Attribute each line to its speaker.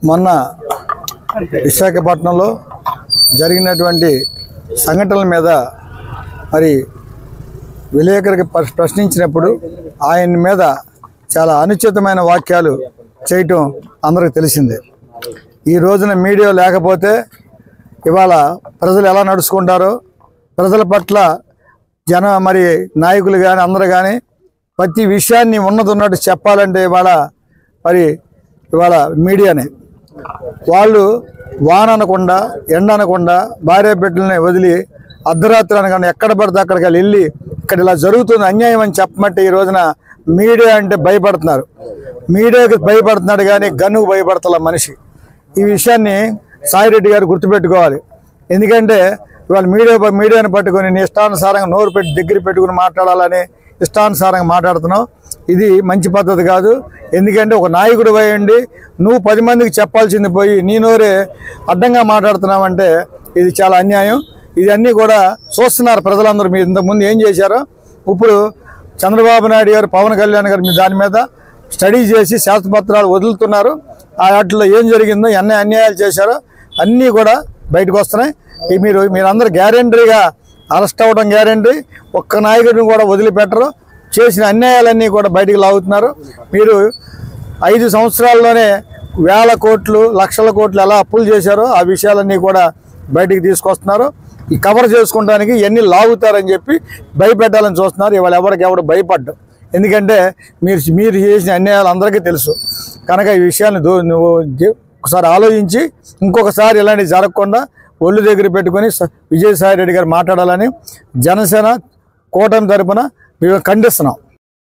Speaker 1: మొన్న విశాఖపట్నంలో జరిగినటువంటి సంఘటనల మీద మరి విలేకరికి ప్రశ్నించినప్పుడు ఆయన మీద చాలా అనుచితమైన వాక్యాలు చేయటం అందరికీ తెలిసిందే. ఈ రోజున మీడియా లేకపోతే ఇవాళ ప్రజలు ఎలా నడుచుకుంటారో, ప్రజల పట్ల మరి నాయకులు కానీ అందరూ కానీ ప్రతి విషయాన్ని ఉన్నట్టు చెప్పాలంటే ఇవాళ మీడియానే. వాళ్ళు వాన అనకుండా ఎండ అనకుండా భార్య బిడ్డలని వదిలి అర్ధరాత్రి అనకుండా ఎక్కడ పడితే అక్కడికి వెళ్ళి ఇక్కడ ఇలా జరుగుతుంది అన్యాయం అని చెప్పమంటే ఈ రోజున మీడియా అంటే భయపడుతున్నారు. మీడియాకి భయపడుతున్నాడు కానీ గన్నుకు భయపడతల మనిషి. ఈ విషయాన్ని సాయిరెడ్డి గారు గుర్తుపెట్టుకోవాలి. ఎందుకంటే ఇవాళ మీడియాని పట్టుకొని నీ ఇష్టానుసారంగా నోరు పెట్టి దగ్గర పెట్టుకుని మాట్లాడాలని ఇష్టానుసారంగా మాట్లాడుతున్నావు. ఇది మంచి పద్ధతి కాదు. ఎందుకంటే ఒక నాయకుడు పోయండి నువ్వు 10 మందికి చెప్పాల్సింది పోయి నీ నోరే అడ్డంగా మాట్లాడుతున్నావంటే ఇది చాలా అన్యాయం. ఇవన్నీ కూడా చూస్తున్నారు ప్రజలందరూ. మీరు ఇంతకుముందు ఏం చేశారో ఇప్పుడు చంద్రబాబు నాయుడు గారు, పవన్ కళ్యాణ్ గారు దాని మీద స్టడీ చేసి శాస్త్రపత్రాలు వదులుతున్నారు. ఆ వాటిలో ఏం జరిగిందో ఎన్ని అన్యాయాలు చేశారో అన్నీ కూడా బయటకు వస్తున్నాయి. మీరందరూ గ్యారెంటీగా అరెస్ట్ అవ్వడం గ్యారెంటీ. ఒక్క నాయకుడిని కూడా వదిలిపెట్టరు. చేసిన అన్యాయాలన్నీ కూడా బయటికి లాగుతున్నారు. మీరు 5 సంవత్సరాల్లోనే వేల కోట్లు లక్షల కోట్లు ఎలా అప్పులు చేశారో ఆ విషయాలన్నీ కూడా బయటికి తీసుకొస్తున్నారు. ఈ కవర్ చేసుకోవడానికి ఇవన్నీ లాగుతారని చెప్పి భయపెట్టాలని చూస్తున్నారు. ఇవాళ ఎవరు భయపడ్డం. ఎందుకంటే మీరు చేసిన అన్యాయాలు అందరికీ తెలుసు కనుక ఈ విషయాన్ని నువ్వు ఒకసారి ఆలోచించి ఇంకొకసారి ఇలాంటివి జరగకుండా ఒళ్ళు దగ్గర పెట్టుకొని విజయసాయి రెడ్డి గారు మాట్లాడాలని జనసేన కూటమి తరపున మేము ఖండిస్తున్నాం.